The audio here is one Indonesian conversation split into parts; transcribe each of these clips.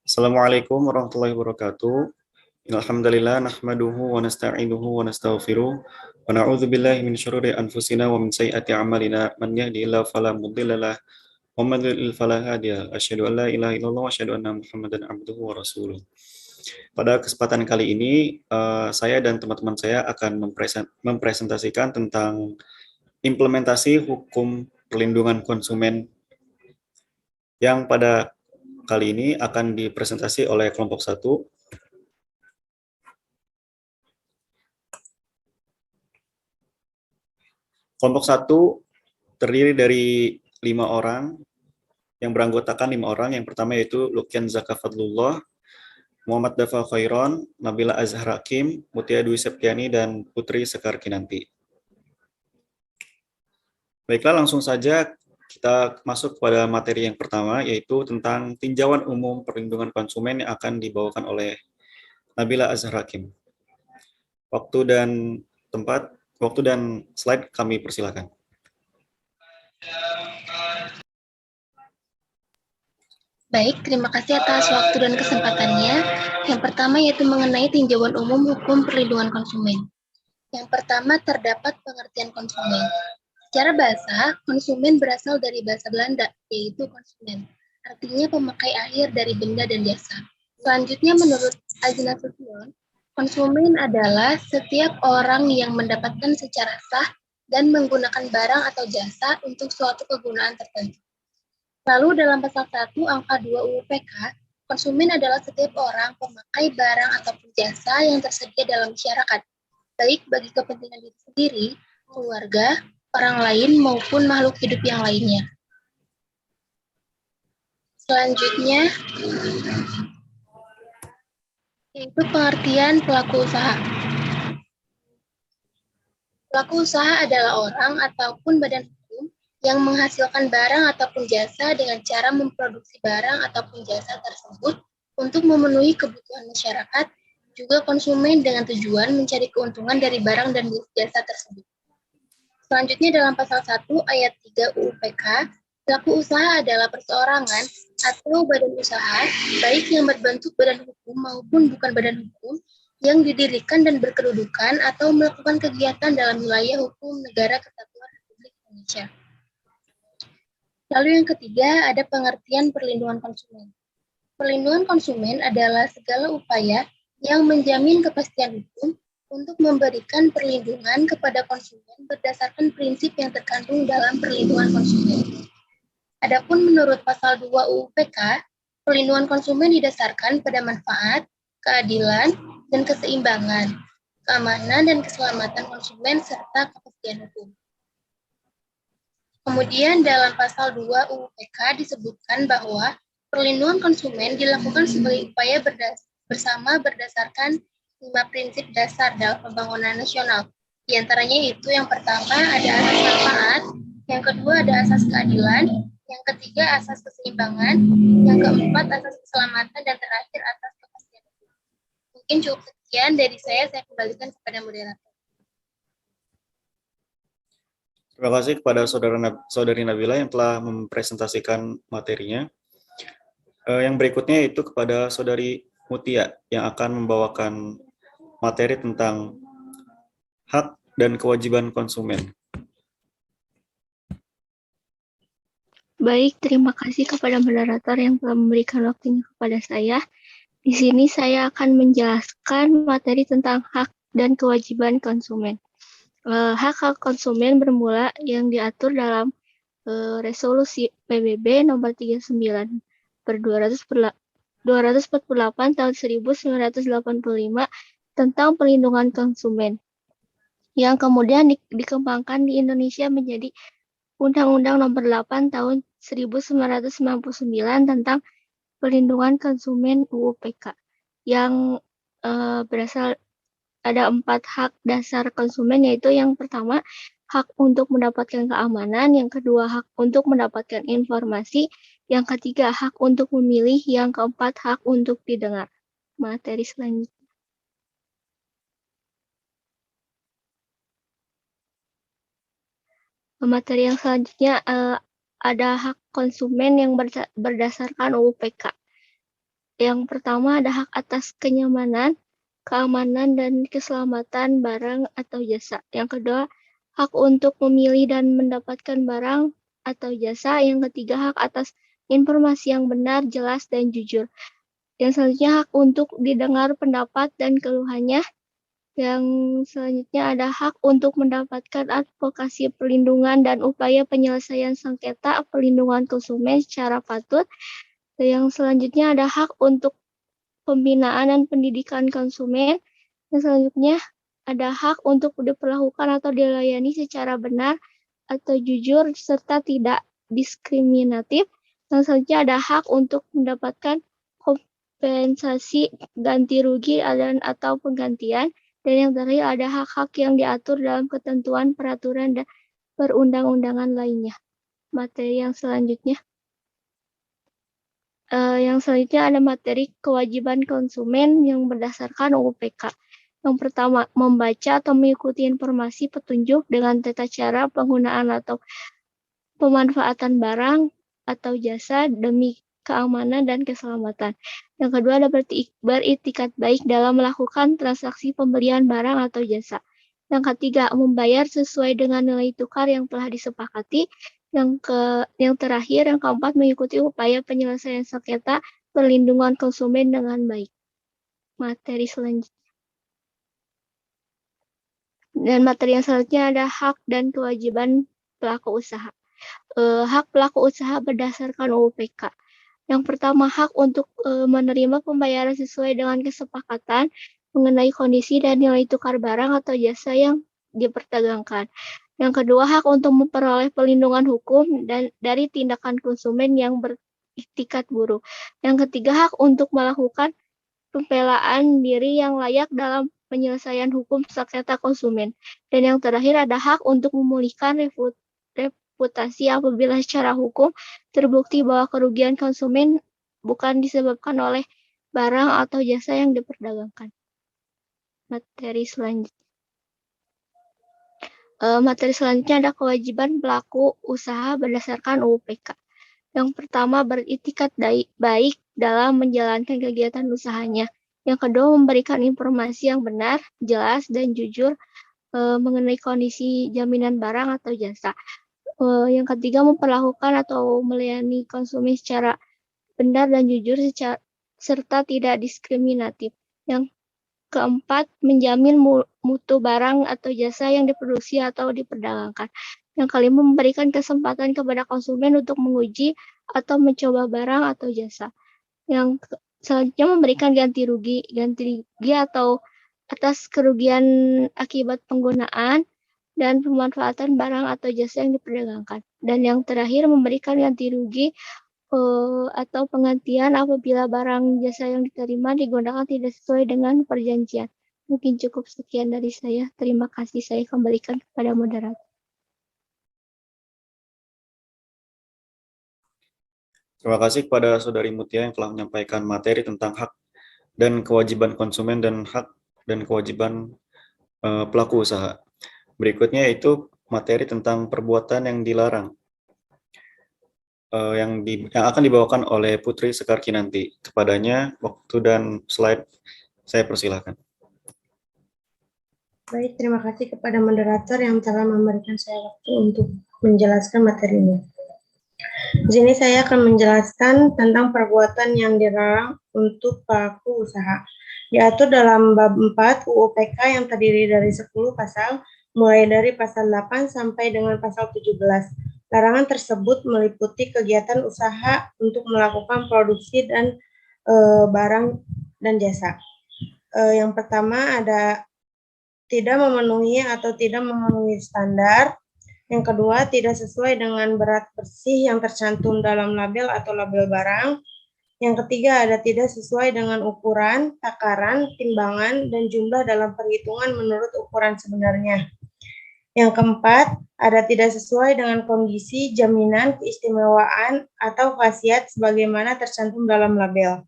Assalamualaikum warahmatullahi wabarakatuh. Alhamdulillah nahmaduhu wa nasta'inuhu wa nastaghfiruh wa na'udzu billahi min syururi anfusina wa min sayyiati a'malina man yahdihillahu fala mudhillalah wa man yudlil fala hadiyalah. Asyhadu an la ilaha illallah wa asyhadu anna Muhammadan abduhu wa rasuluh. Pada kesempatan kali ini saya dan teman-teman saya akan mempresentasikan tentang implementasi hukum perlindungan konsumen yang pada kali ini akan dipresentasi oleh kelompok 1. Kelompok 1 terdiri dari 5 orang yang beranggotakan 5 orang. Yang pertama yaitu Lukian Zaka Fadlullah, Muhammad Dafa Khairon, Nabila Azhar Hakim, Mutia Dwi Septiani, dan Putri Sekar Kinanti. Baiklah, langsung saja kita masuk pada materi yang pertama, yaitu tentang tinjauan umum perlindungan konsumen yang akan dibawakan oleh Nabila Azhar Hakim. Waktu dan slide kami persilakan. Baik, terima kasih atas waktu dan kesempatannya. Yang pertama yaitu mengenai tinjauan umum hukum perlindungan konsumen. Yang pertama terdapat pengertian konsumen. Secara bahasa, konsumen berasal dari bahasa Belanda, yaitu konsumen. Artinya pemakai akhir dari benda dan jasa. Selanjutnya menurut Ajna Sution, konsumen adalah setiap orang yang mendapatkan secara sah dan menggunakan barang atau jasa untuk suatu kegunaan tertentu. Lalu dalam pasal 1 angka 2 UU PK, konsumen adalah setiap orang pemakai barang ataupun jasa yang tersedia dalam masyarakat, baik bagi kepentingan diri sendiri, keluarga, orang lain, maupun makhluk hidup yang lainnya. Selanjutnya, yaitu pengertian pelaku usaha. Pelaku usaha adalah orang ataupun badan hukum yang menghasilkan barang ataupun jasa dengan cara memproduksi barang ataupun jasa tersebut untuk memenuhi kebutuhan masyarakat, juga konsumen dengan tujuan mencari keuntungan dari barang dan jasa tersebut. Selanjutnya dalam pasal 1 ayat 3 UU PK, pelaku usaha adalah perseorangan atau badan usaha, baik yang berbentuk badan hukum maupun bukan badan hukum, yang didirikan dan berkedudukan atau melakukan kegiatan dalam wilayah hukum Negara Kesatuan Republik Indonesia. Lalu yang ketiga, ada pengertian perlindungan konsumen. Perlindungan konsumen adalah segala upaya yang menjamin kepastian hukum untuk memberikan perlindungan kepada konsumen berdasarkan prinsip yang terkandung dalam perlindungan konsumen. Adapun menurut pasal 2 UU PK, perlindungan konsumen didasarkan pada manfaat, keadilan, dan keseimbangan, keamanan dan keselamatan konsumen, serta kepastian hukum. Kemudian dalam pasal 2 UU PK disebutkan bahwa perlindungan konsumen dilakukan sebagai upaya bersama berdasarkan 5 prinsip dasar dalam pembangunan nasional. Di antaranya itu yang pertama ada asas manfaat, yang kedua ada asas keadilan, yang ketiga asas keseimbangan, yang keempat asas keselamatan, dan terakhir asas kepastian hukum. Mungkin cukup sekian dari saya kembalikan kepada moderator. Terima kasih kepada saudari Nabila yang telah mempresentasikan materinya. Yang berikutnya itu kepada saudari Mutia yang akan membawakan materi tentang hak dan kewajiban konsumen. Baik, terima kasih kepada moderator yang telah memberikan waktunya kepada saya. Di sini saya akan menjelaskan materi tentang hak dan kewajiban konsumen. Hak konsumen bermula yang diatur dalam resolusi PBB nomor 39 per 248 tahun 1985 tentang perlindungan konsumen, yang kemudian dikembangkan di Indonesia menjadi Undang-Undang nomor 8 tahun 1999 tentang perlindungan konsumen UU PK, yang berasal ada 4 hak dasar konsumen, yaitu yang pertama hak untuk mendapatkan keamanan, yang kedua hak untuk mendapatkan informasi, yang ketiga hak untuk memilih, yang keempat hak untuk didengar. Materi selanjutnya. Materi yang selanjutnya ada hak konsumen yang berdasarkan UU PK. Yang pertama ada hak atas kenyamanan, keamanan, dan keselamatan barang atau jasa. Yang kedua, hak untuk memilih dan mendapatkan barang atau jasa. Yang ketiga, hak atas informasi yang benar, jelas, dan jujur. Yang selanjutnya, hak untuk didengar pendapat dan keluhannya. Yang selanjutnya ada hak untuk mendapatkan advokasi perlindungan dan upaya penyelesaian sengketa perlindungan konsumen secara patut. Yang selanjutnya ada hak untuk pembinaan dan pendidikan konsumen. Yang selanjutnya ada hak untuk diperlakukan atau dilayani secara benar atau jujur serta tidak diskriminatif. Yang selanjutnya ada hak untuk mendapatkan kompensasi ganti rugi dan atau penggantian. Dan yang terakhir ada hak-hak yang diatur dalam ketentuan peraturan dan perundang-undangan lainnya. Materi yang selanjutnya. Yang selanjutnya ada materi kewajiban konsumen yang berdasarkan UU-PK. Yang pertama, membaca atau mengikuti informasi petunjuk dengan tata cara penggunaan atau pemanfaatan barang atau jasa demi keamanan dan keselamatan. Yang kedua ada beritikat baik dalam melakukan transaksi pembelian barang atau jasa. Yang ketiga, membayar sesuai dengan nilai tukar yang telah disepakati. Yang terakhir, yang keempat, mengikuti upaya penyelesaian sengketa perlindungan konsumen dengan baik. Materi selanjutnya. Dan materi yang selanjutnya ada hak dan kewajiban pelaku usaha. Hak pelaku usaha berdasarkan UU-PK. Yang pertama, hak untuk menerima pembayaran sesuai dengan kesepakatan mengenai kondisi dan nilai tukar barang atau jasa yang diperdagangkan. Yang kedua, hak untuk memperoleh perlindungan hukum dan dari tindakan konsumen yang beriktikat buruk. Yang ketiga, hak untuk melakukan pembelaan diri yang layak dalam penyelesaian hukum sengketa konsumen. Dan yang terakhir ada hak untuk memulihkan reputasi apabila secara hukum terbukti bahwa kerugian konsumen bukan disebabkan oleh barang atau jasa yang diperdagangkan. Materi selanjutnya. Materi selanjutnya ada kewajiban pelaku usaha berdasarkan UU-PK. Yang pertama, beritikat baik dalam menjalankan kegiatan usahanya. Yang kedua, memberikan informasi yang benar, jelas, dan jujur mengenai kondisi jaminan barang atau jasa. Yang ketiga, memperlakukan atau melayani konsumen secara benar dan jujur serta tidak diskriminatif. Yang keempat, menjamin mutu barang atau jasa yang diproduksi atau diperdagangkan. Yang kelima, memberikan kesempatan kepada konsumen untuk menguji atau mencoba barang atau jasa. Yang selanjutnya, memberikan ganti rugi atau atas kerugian akibat penggunaan dan pemanfaatan barang atau jasa yang diperdagangkan. Dan yang terakhir, memberikan ganti rugi atau penggantian apabila barang jasa yang diterima digunakan tidak sesuai dengan perjanjian. Mungkin cukup sekian dari saya. Terima kasih, saya kembalikan kepada moderator. Terima kasih kepada Saudari Mutia yang telah menyampaikan materi tentang hak dan kewajiban konsumen dan hak dan kewajiban pelaku usaha. Berikutnya yaitu materi tentang perbuatan yang dilarang yang akan dibawakan oleh Putri Sekarki nanti. Kepadanya waktu dan slide saya persilahkan. Baik, terima kasih kepada moderator yang telah memberikan saya waktu untuk menjelaskan materi ini. Di sini saya akan menjelaskan tentang perbuatan yang dilarang untuk pelaku usaha. Diatur dalam bab 4 UU-PK yang terdiri dari 10 pasal, mulai dari pasal 8 sampai dengan pasal 17. Larangan tersebut meliputi kegiatan usaha untuk melakukan produksi dan barang dan jasa. Yang pertama ada tidak memenuhi atau tidak memenuhi standar. Yang kedua, tidak sesuai dengan berat bersih yang tercantum dalam label atau label barang. Yang ketiga, ada tidak sesuai dengan ukuran, takaran, timbangan, dan jumlah dalam perhitungan menurut ukuran sebenarnya. Yang keempat, ada tidak sesuai dengan kondisi, jaminan, keistimewaan, atau khasiat sebagaimana tercantum dalam label.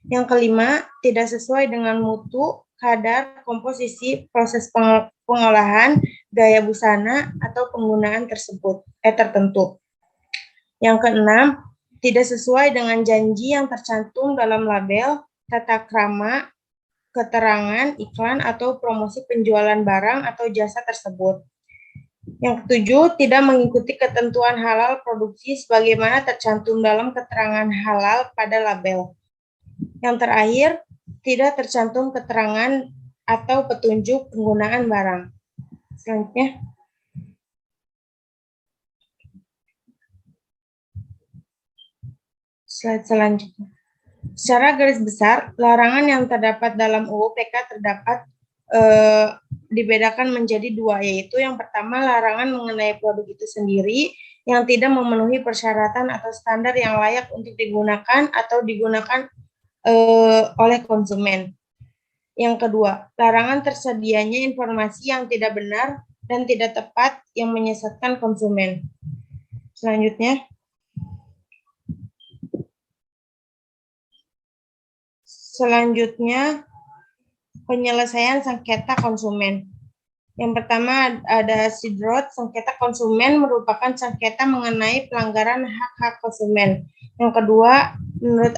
Yang kelima, tidak sesuai dengan mutu, kadar, komposisi, proses pengolahan, gaya busana, atau penggunaan tertentu. Yang keenam, tidak sesuai dengan janji yang tercantum dalam label, tata krama, keterangan, iklan, atau promosi penjualan barang atau jasa tersebut. Yang ketujuh, tidak mengikuti ketentuan halal produksi sebagaimana tercantum dalam keterangan halal pada label. Yang terakhir, tidak tercantum keterangan atau petunjuk penggunaan barang. Selanjutnya. Slide selanjutnya. Secara garis besar, larangan yang terdapat dalam UU PK terdapat dibedakan menjadi dua, yaitu yang pertama larangan mengenai produk itu sendiri yang tidak memenuhi persyaratan atau standar yang layak untuk digunakan atau digunakan oleh konsumen. Yang kedua, larangan tersedianya informasi yang tidak benar dan tidak tepat yang menyesatkan konsumen. Selanjutnya. Selanjutnya, penyelesaian sengketa konsumen. Yang pertama ada SIDROT, sengketa konsumen merupakan sengketa mengenai pelanggaran hak-hak konsumen. Yang kedua, menurut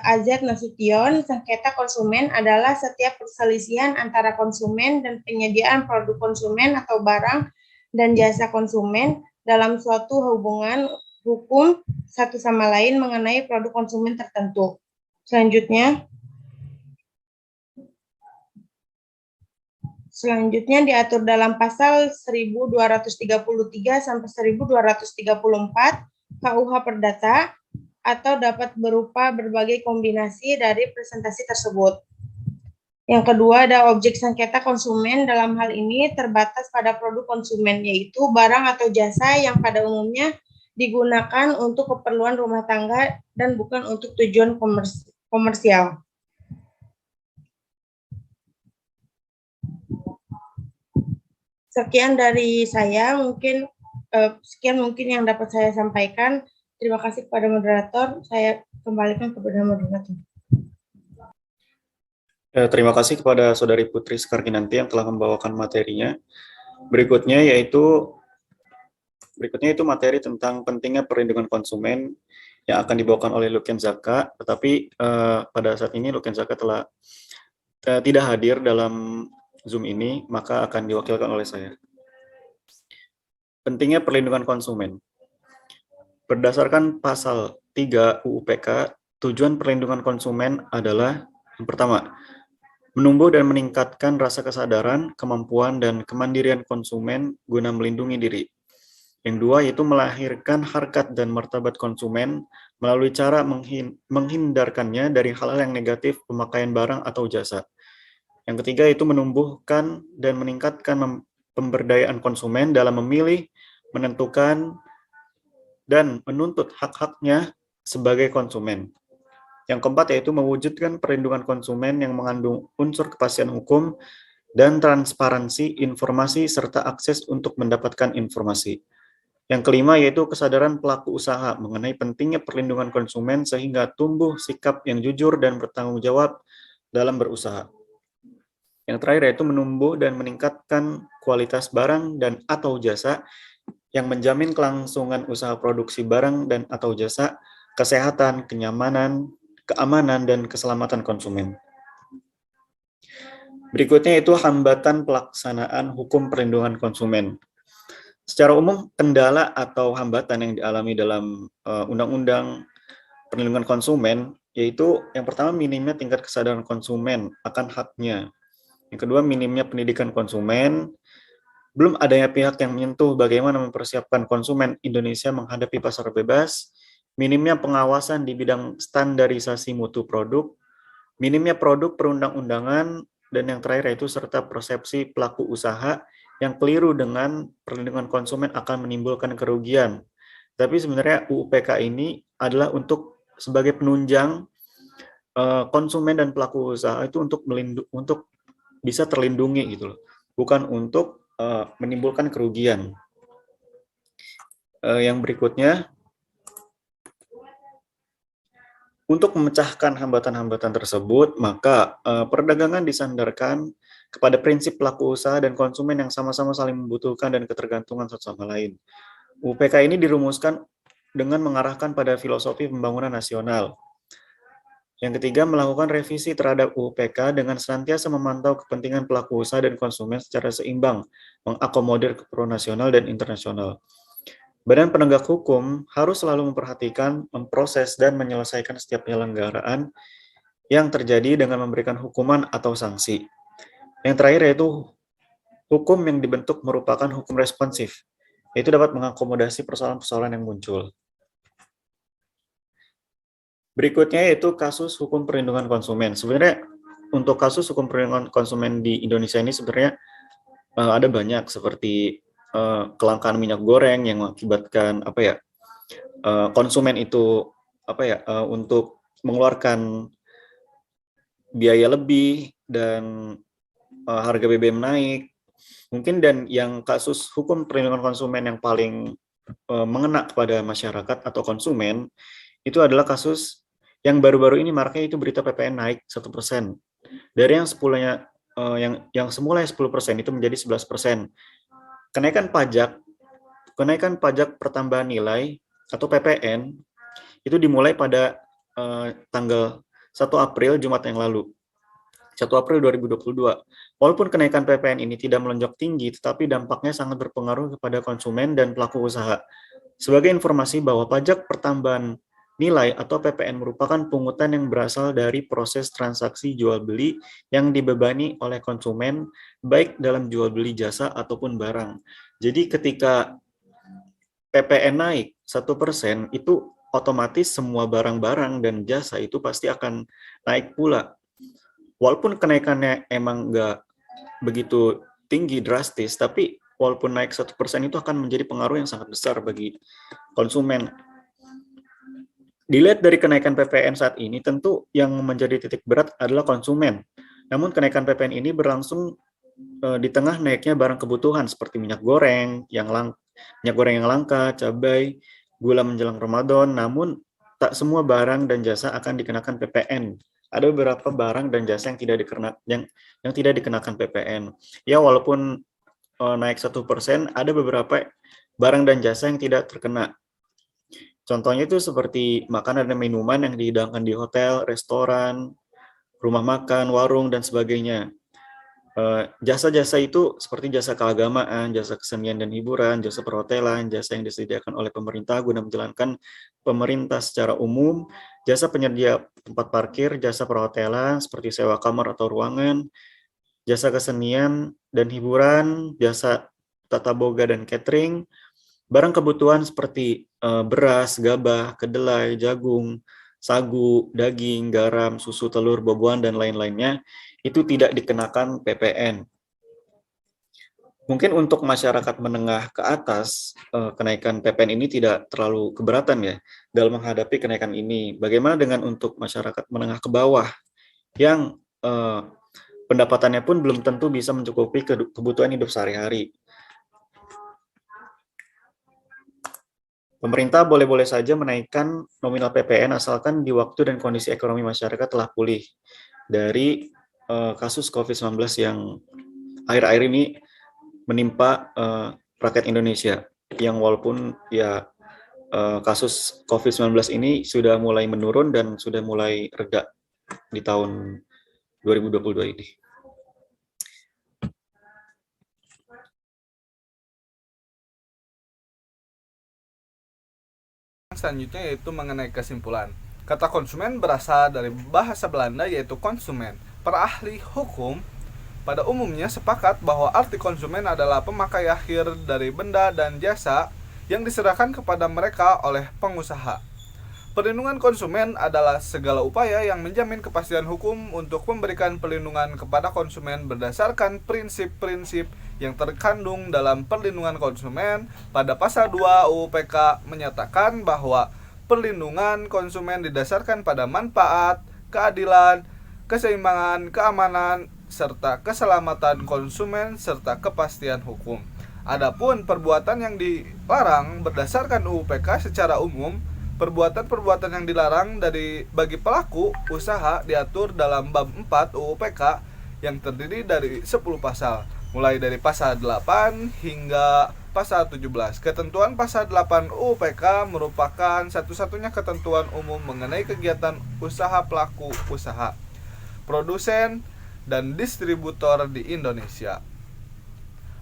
Azad Nasution, sengketa konsumen adalah setiap perselisihan antara konsumen dan penyediaan produk konsumen atau barang dan jasa konsumen dalam suatu hubungan hukum satu sama lain mengenai produk konsumen tertentu. Selanjutnya diatur dalam pasal 1233 sampai 1234 KUH Perdata atau dapat berupa berbagai kombinasi dari presentasi tersebut. Yang kedua ada objek sengketa konsumen, dalam hal ini terbatas pada produk konsumen, yaitu barang atau jasa yang pada umumnya digunakan untuk keperluan rumah tangga dan bukan untuk tujuan komersial. Sekian dari saya, sekian mungkin yang dapat saya sampaikan. Terima kasih kepada moderator. Saya kembalikan kepada moderator. Terima kasih kepada Saudari Putri Sekarkinanti yang telah membawakan materinya. Berikutnya itu materi tentang pentingnya perlindungan konsumen yang akan dibawakan oleh Luken Zaka. Tetapi pada saat ini Luken Zaka telah tidak hadir dalam Zoom ini, maka akan diwakilkan oleh saya. Pentingnya perlindungan konsumen. Berdasarkan pasal 3 UU PK, tujuan perlindungan konsumen adalah yang pertama, menumbuh dan meningkatkan rasa kesadaran, kemampuan, dan kemandirian konsumen guna melindungi diri. Yang dua, yaitu melahirkan harkat dan martabat konsumen melalui cara menghindarkannya dari hal-hal yang negatif pemakaian barang atau jasa. Yang ketiga, yaitu menumbuhkan dan meningkatkan pemberdayaan konsumen dalam memilih, menentukan, dan menuntut hak-haknya sebagai konsumen. Yang keempat, yaitu mewujudkan perlindungan konsumen yang mengandung unsur kepastian hukum dan transparansi informasi serta akses untuk mendapatkan informasi. Yang kelima, yaitu kesadaran pelaku usaha mengenai pentingnya perlindungan konsumen sehingga tumbuh sikap yang jujur dan bertanggung jawab dalam berusaha. Yang terakhir, yaitu menumbuh dan meningkatkan kualitas barang dan atau jasa yang menjamin kelangsungan usaha produksi barang dan atau jasa, kesehatan, kenyamanan, keamanan, dan keselamatan konsumen. Berikutnya itu hambatan pelaksanaan hukum perlindungan konsumen. Secara umum, kendala atau hambatan yang dialami dalam Undang-Undang Perlindungan Konsumen, yaitu yang pertama minimnya tingkat kesadaran konsumen akan haknya. Yang kedua, minimnya pendidikan konsumen. Belum adanya pihak yang menyentuh bagaimana mempersiapkan konsumen Indonesia menghadapi pasar bebas, minimnya pengawasan di bidang standarisasi mutu produk, minimnya produk perundang-undangan, dan yang terakhir yaitu serta persepsi pelaku usaha yang keliru dengan perlindungan konsumen akan menimbulkan kerugian. Tapi sebenarnya UU PK ini adalah untuk sebagai penunjang konsumen dan pelaku usaha itu untuk bisa terlindungi gitu loh, bukan untuk menimbulkan kerugian. Yang berikutnya, untuk memecahkan hambatan-hambatan tersebut, maka perdagangan disandarkan kepada prinsip pelaku usaha dan konsumen yang sama-sama saling membutuhkan dan ketergantungan satu sama lain. UPK ini dirumuskan dengan mengarahkan pada filosofi pembangunan nasional. Yang ketiga, melakukan revisi terhadap UUPK dengan senantiasa memantau kepentingan pelaku usaha dan konsumen secara seimbang, mengakomodir keperluan nasional dan internasional. Badan penegak hukum harus selalu memperhatikan, memproses, dan menyelesaikan setiap penyelenggaraan yang terjadi dengan memberikan hukuman atau sanksi. Yang terakhir yaitu hukum yang dibentuk merupakan hukum responsif, yaitu dapat mengakomodasi persoalan-persoalan yang muncul. Berikutnya yaitu kasus hukum perlindungan konsumen. Sebenarnya untuk kasus hukum perlindungan konsumen di Indonesia ini sebenarnya ada banyak, seperti kelangkaan minyak goreng yang mengakibatkan konsumen itu untuk mengeluarkan biaya lebih dan harga BBM naik. Mungkin dan yang kasus hukum perlindungan konsumen yang paling mengena kepada masyarakat atau konsumen itu adalah kasus yang baru-baru ini maraknya, itu berita PPN naik 1%. Dari yang semula 10% itu menjadi 11%. Kenaikan pajak pertambahan nilai atau PPN itu dimulai pada tanggal 1 April Jumat yang lalu. 1 April 2022. Walaupun kenaikan PPN ini tidak melonjak tinggi, tetapi dampaknya sangat berpengaruh kepada konsumen dan pelaku usaha. Sebagai informasi bahwa pajak pertambahan nilai atau PPN merupakan pungutan yang berasal dari proses transaksi jual beli yang dibebani oleh konsumen, baik dalam jual beli jasa ataupun barang. Jadi ketika PPN naik 1%, itu otomatis semua barang-barang dan jasa itu pasti akan naik pula. Walaupun kenaikannya emang nggak begitu tinggi, drastis, tapi walaupun naik 1% itu akan menjadi pengaruh yang sangat besar bagi konsumen. Dilihat dari kenaikan PPN saat ini, tentu yang menjadi titik berat adalah konsumen. Namun kenaikan PPN ini berlangsung di tengah naiknya barang kebutuhan seperti minyak goreng yang langka, cabai, gula menjelang Ramadan. Namun tak semua barang dan jasa akan dikenakan PPN. Ada beberapa barang dan jasa yang tidak dikenakan PPN. Ya, walaupun naik 1%, ada beberapa barang dan jasa yang tidak terkena. Contohnya itu seperti makanan dan minuman yang dihidangkan di hotel, restoran, rumah makan, warung, dan sebagainya. Jasa-jasa itu seperti jasa keagamaan, jasa kesenian dan hiburan, jasa perhotelan, jasa yang disediakan oleh pemerintah guna menjalankan pemerintah secara umum, jasa penyedia tempat parkir, jasa perhotelan seperti sewa kamar atau ruangan, jasa kesenian dan hiburan, jasa tata boga dan catering, barang kebutuhan seperti beras, gabah, kedelai, jagung, sagu, daging, garam, susu, telur, buah-buahan, dan lain-lainnya, itu tidak dikenakan PPN. Mungkin untuk masyarakat menengah ke atas, kenaikan PPN ini tidak terlalu keberatan ya dalam menghadapi kenaikan ini. Bagaimana dengan untuk masyarakat menengah ke bawah yang pendapatannya pun belum tentu bisa mencukupi kebutuhan hidup sehari-hari? Pemerintah boleh-boleh saja menaikkan nominal PPN asalkan di waktu dan kondisi ekonomi masyarakat telah pulih dari kasus COVID-19 yang akhir-akhir ini menimpa rakyat Indonesia, yang walaupun ya kasus COVID-19 ini sudah mulai menurun dan sudah mulai reda di tahun 2022 ini. Selanjutnya yaitu mengenai kesimpulan. Kata konsumen berasal dari bahasa Belanda yaitu konsumen. Para ahli hukum pada umumnya sepakat bahwa arti konsumen adalah pemakai akhir dari benda dan jasa yang diserahkan kepada mereka oleh pengusaha. Perlindungan konsumen adalah segala upaya yang menjamin kepastian hukum untuk memberikan perlindungan kepada konsumen berdasarkan prinsip-prinsip yang terkandung dalam perlindungan konsumen. Pada pasal 2 UUPK menyatakan bahwa perlindungan konsumen didasarkan pada manfaat, keadilan, keseimbangan, keamanan, serta keselamatan konsumen serta kepastian hukum. Adapun perbuatan yang dilarang berdasarkan UUPK secara umum, perbuatan-perbuatan yang dilarang bagi pelaku usaha diatur dalam bab 4 UUPK yang terdiri dari 10 pasal, mulai dari pasal 8 hingga pasal 17. Ketentuan pasal 8 UU PK merupakan satu-satunya ketentuan umum mengenai kegiatan usaha pelaku usaha, produsen, dan distributor di Indonesia.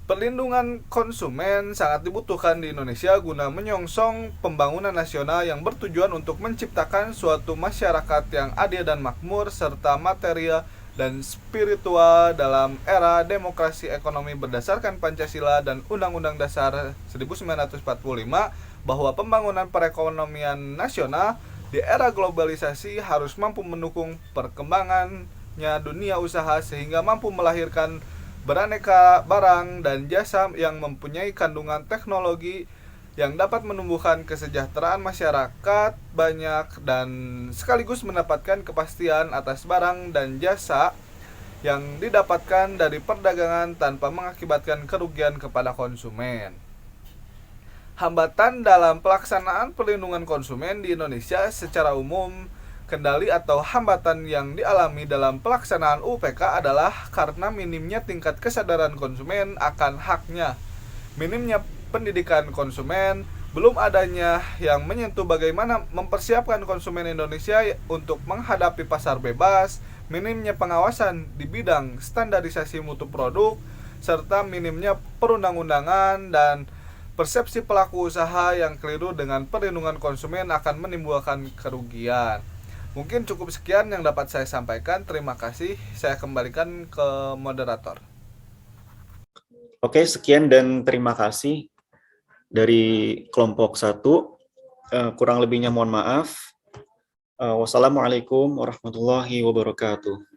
Perlindungan konsumen sangat dibutuhkan di Indonesia guna menyongsong pembangunan nasional yang bertujuan untuk menciptakan suatu masyarakat yang adil dan makmur serta material dan spiritual dalam era demokrasi ekonomi berdasarkan Pancasila dan Undang-Undang Dasar 1945, bahwa pembangunan perekonomian nasional di era globalisasi harus mampu mendukung perkembangannya dunia usaha sehingga mampu melahirkan beraneka barang dan jasa yang mempunyai kandungan teknologi yang dapat menumbuhkan kesejahteraan masyarakat banyak dan sekaligus mendapatkan kepastian atas barang dan jasa yang didapatkan dari perdagangan tanpa mengakibatkan kerugian kepada konsumen. Hambatan dalam pelaksanaan perlindungan konsumen di Indonesia secara umum, kendali atau hambatan yang dialami dalam pelaksanaan UPK adalah karena minimnya tingkat kesadaran konsumen akan haknya, minimnya pendidikan konsumen, belum adanya yang menyentuh bagaimana mempersiapkan konsumen Indonesia untuk menghadapi pasar bebas, minimnya pengawasan di bidang standarisasi mutu produk, serta minimnya perundang-undangan dan persepsi pelaku usaha yang keliru dengan perlindungan konsumen akan menimbulkan kerugian. Mungkin cukup sekian yang dapat saya sampaikan. Terima kasih. Saya kembalikan ke moderator. Oke, sekian dan terima kasih dari kelompok 1. Kurang lebihnya mohon maaf. Wassalamualaikum warahmatullahi wabarakatuh.